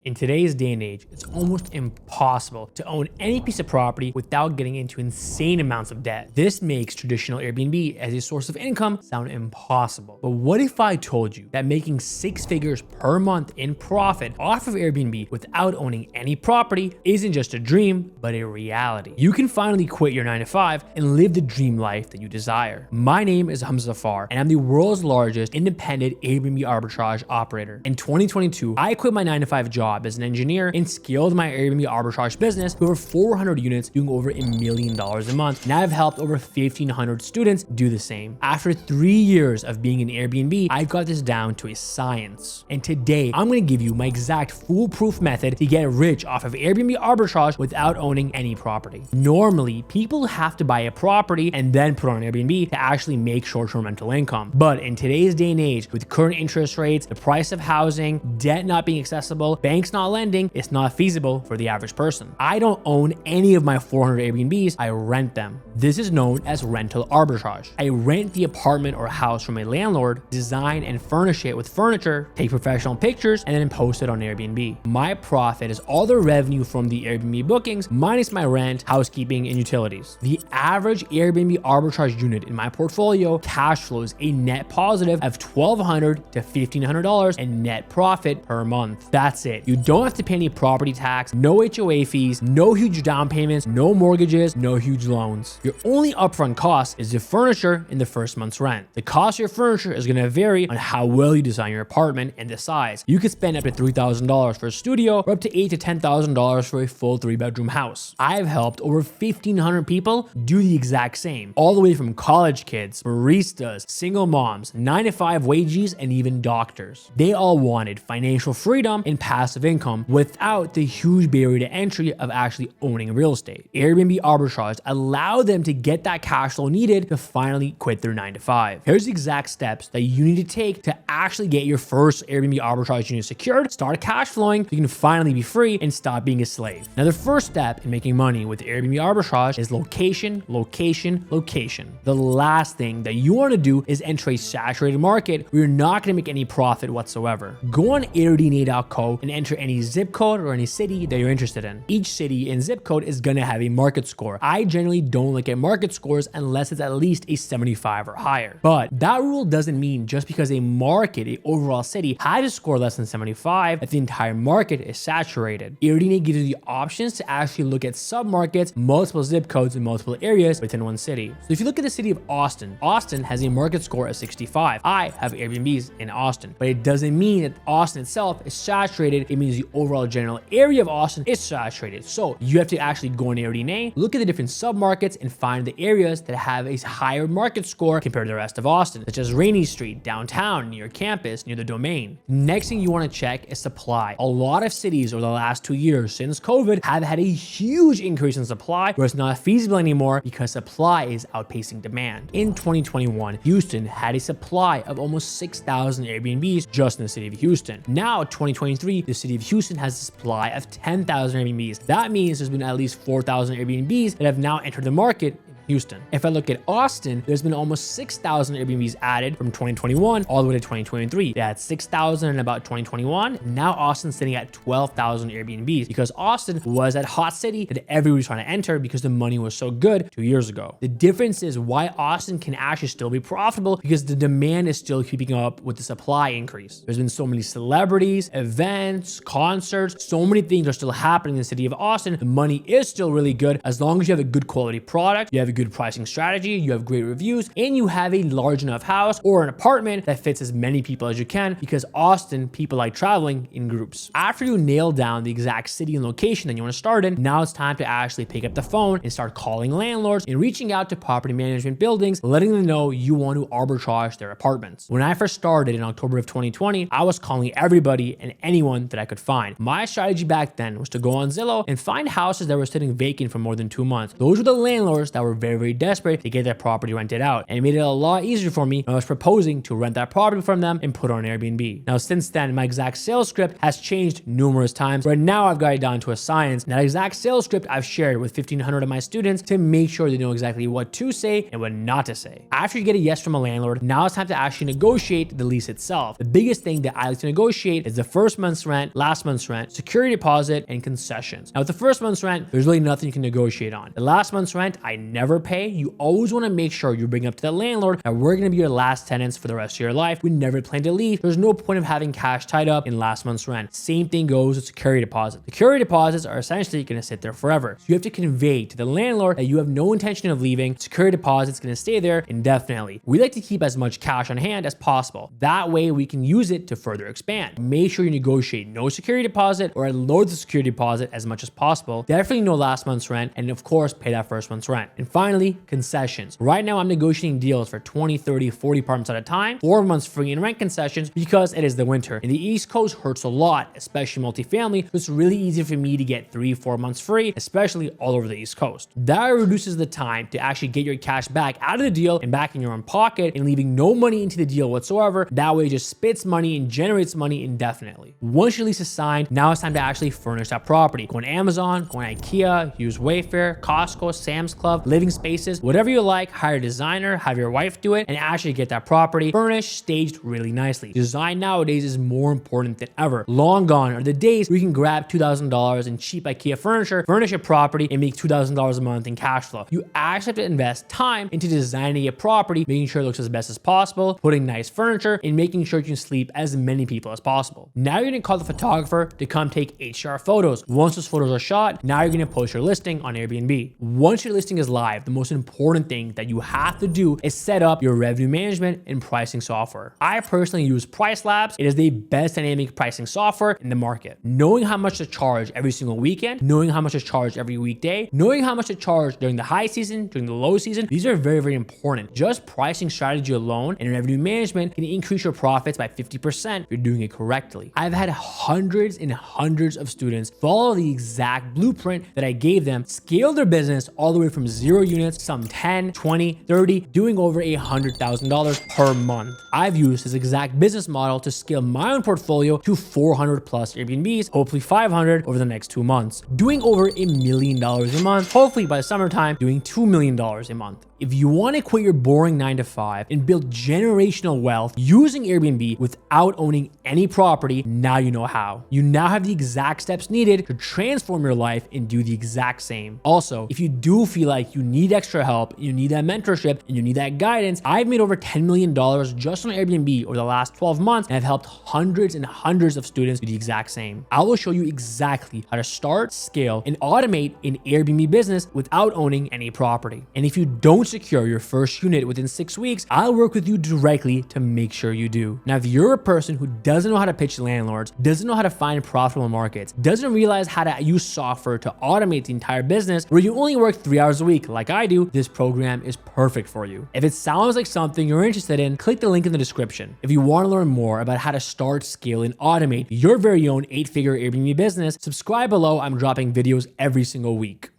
In today's day and age, it's almost impossible to own any piece of property without getting into insane amounts of debt. This makes traditional Airbnb as a source of income sound impossible. But what if I told you that making 6 figures per month in profit off of Airbnb without owning any property isn't just a dream, but a reality? You can finally quit your 9-to-5 and live the dream life that you desire. My name is Humza Zafar, and I'm the world's largest independent Airbnb arbitrage operator. In 2022, I quit my 9-to-5 job as an engineer and scaled my Airbnb arbitrage business to over 400 units, doing over $1 million a month. Now I've helped over 1,500 students do the same. After 3 years of being in Airbnb, I've got this down to a science. And today, I'm going to give you my exact foolproof method to get rich off of Airbnb arbitrage without owning any property. Normally, people have to buy a property and then put on Airbnb to actually make short-term rental income. But in today's day and age, with current interest rates, the price of housing, debt not being accessible, banks not lending, it's not feasible for the average person. I don't own any of my 400 Airbnbs, I rent them. This is known as rental arbitrage. I rent the apartment or house from a landlord, design and furnish it with furniture, take professional pictures, and then post it on Airbnb. My profit is all the revenue from the Airbnb bookings minus my rent, housekeeping, and utilities. The average Airbnb arbitrage unit in my portfolio cash flows a net positive of $1,200 to $1,500 in net profit per month. That's it. You don't have to pay any property tax, no HOA fees, no huge down payments, no mortgages, no huge loans. Your only upfront cost is the furniture and the first month's rent. The cost of your furniture is going to vary on how well you design your apartment and the size. You could spend up to $3,000 for a studio or up to $8,000 to $10,000 for a full 3-bedroom house. I've helped over 1,500 people do the exact same, all the way from college kids, baristas, single moms, 9-to-5 wages, and even doctors. They all wanted financial freedom and passive income without the huge barrier to entry of actually owning real estate. Airbnb arbitrage allowed them to get that cash flow needed to finally quit their 9-to-5. Here's the exact steps that you need to take to actually get your first Airbnb arbitrage unit secured, start cash flowing, so you can finally be free and stop being a slave. Now, the first step in making money with Airbnb arbitrage is location, location, location. The last thing that you want to do is enter a saturated market where you're not going to make any profit whatsoever. Go on airdna.co and enter any zip code or any city that you're interested in. Each city and zip code is going to have a market score. I generally don't look at market scores unless it's at least a 75 or higher. But that rule doesn't mean just because a market, a overall city, has a score less than 75, that the entire market is saturated. Airdna gives you the options to actually look at submarkets, multiple zip codes, and multiple areas within one city. So if you look at the city of Austin, Austin has a market score of 65. I have Airbnbs in Austin, but it doesn't mean that Austin itself is saturated. It means the overall general area of Austin is saturated. So you have to actually go on Airbnb, look at the different submarkets, and find the areas that have a higher market score compared to the rest of Austin, such as Rainy Street, downtown, near campus, near the domain. Next thing you want to check is supply. A lot of cities over the last 2 years since COVID have had a huge increase in supply where it's not feasible anymore because supply is outpacing demand. In 2021, Houston had a supply of almost 6,000 Airbnbs just in the city of Houston. Now, 2023, the city of Houston has a supply of 10,000 Airbnbs. That means there's been at least 4,000 Airbnbs that have now entered the market in Houston. If I look at Austin, there's been almost 6,000 Airbnbs added from 2021 all the way to 2023. They had 6,000 in about 2021. Now Austin's sitting at 12,000 Airbnbs because Austin was that hot city that everybody was trying to enter because the money was so good 2 years ago. The difference is why Austin can actually still be profitable because the demand is still keeping up with the supply increase. There's been so many celebrities, events, concerts, so many things are still happening in the city of Austin. The money is still really good as long as you have a good quality product, you have a good pricing strategy, you have great reviews, and you have a large enough house or an apartment that fits as many people as you can because Austin, people like traveling in groups. After you nail down the exact city and location that you want to start in, now it's time to actually pick up the phone and start calling landlords and reaching out to property management buildings, letting them know you want to arbitrage their apartments. When I first started in October of 2020, I was calling everybody and anyone that I could find. My strategy back then was to go on Zillow and find houses that were sitting vacant for more than 2 months. Those were the landlords that were very, very desperate to get their property rented out. And it made it a lot easier for me when I was proposing to rent that property from them and put it on Airbnb. Now, since then, my exact sales script has changed numerous times. Right now, I've got it down to a science. And that exact sales script I've shared with 1,500 of my students to make sure they know exactly what to say and what not to say. After you get a yes from a landlord, now it's time to actually negotiate the lease itself. The biggest thing that I like to negotiate is the first month's rent, last month's rent, security deposit, and concessions. Now, with the first month's rent, there's really nothing you can negotiate on. The last month's rent, I never pay. You always want to make sure you bring up to the landlord that we're going to be your last tenants for the rest of your life. We never plan to leave. There's no point of having cash tied up in last month's rent. Same thing goes with security deposits. Security deposits are essentially going to sit there forever. So you have to convey to the landlord that you have no intention of leaving. Security deposit's going to stay there indefinitely. We like to keep as much cash on hand as possible. That way we can use it to further expand. Make sure you negotiate no security deposit or lower the security deposit as much as possible. Definitely no last month's rent, and of course pay that first month's rent. And finally, concessions. Right now I'm negotiating deals for 20, 30, 40 apartments at a time, 4 months free in rent concessions because it is the winter. And the East Coast hurts a lot, especially multifamily, so it's really easy for me to get 3-4 months free, especially all over the East Coast. That reduces the time to actually get your cash back out of the deal and back in your own pocket and leaving no money into the deal whatsoever. That way it just spits money and generates money indefinitely. Once your lease is signed, now it's time to actually furnish that property. Go on Amazon, go on IKEA, use Wayfair, Costco, Sam's Club, Living Spaces, whatever you like, hire a designer, have your wife do it, and actually get that property furnished, staged really nicely. Design nowadays is more important than ever. Long gone are the days where you can grab $2,000 in cheap IKEA furniture, furnish a property, and make $2,000 a month in cash flow. You actually have to invest time into designing a property, making sure it looks as best as possible, putting nice furniture, and making sure you can sleep as many people as possible. Now you're gonna call the photographer to come take HDR photos. Once those photos are shot, now you're gonna post your listing on Airbnb. Once your listing is live, the most important thing that you have to do is set up your revenue management and pricing software. I personally use Price Labs. It is the best dynamic pricing software in the market. Knowing how much to charge every single weekend, knowing how much to charge every weekday, knowing how much to charge during the high season, during the low season, these are very, very important. Just pricing strategy alone and revenue management can increase your profits by 50% if you're doing it correctly. I've had hundreds and hundreds of students follow the exact blueprint that I gave them, scale their business all the way from 0 units, some 10, 20, 30, doing over $100,000 per month. I've used this exact business model to scale my own portfolio to 400 plus Airbnbs, hopefully 500 over the next 2 months, doing over $1 million a month, hopefully by the summertime, doing $2 million a month. If you want to quit your boring 9-to-5 and build generational wealth using Airbnb without owning any property, now you know how. You now have the exact steps needed to transform your life and do the exact same. Also, if you do feel like you need extra help, you need that mentorship, and you need that guidance, I've made over $10 million just on Airbnb over the last 12 months, and I've helped hundreds and hundreds of students do the exact same. I will show you exactly how to start, scale, and automate an Airbnb business without owning any property. And if you don't secure your first unit within 6 weeks, I'll work with you directly to make sure you do. Now, if you're a person who doesn't know how to pitch landlords, doesn't know how to find profitable markets, doesn't realize how to use software to automate the entire business, where you only work 3 hours a week like I do, this program is perfect for you. If it sounds like something you're interested in, click the link in the description. If you want to learn more about how to start, scale, and automate your very own 8-figure Airbnb business, subscribe below. I'm dropping videos every single week.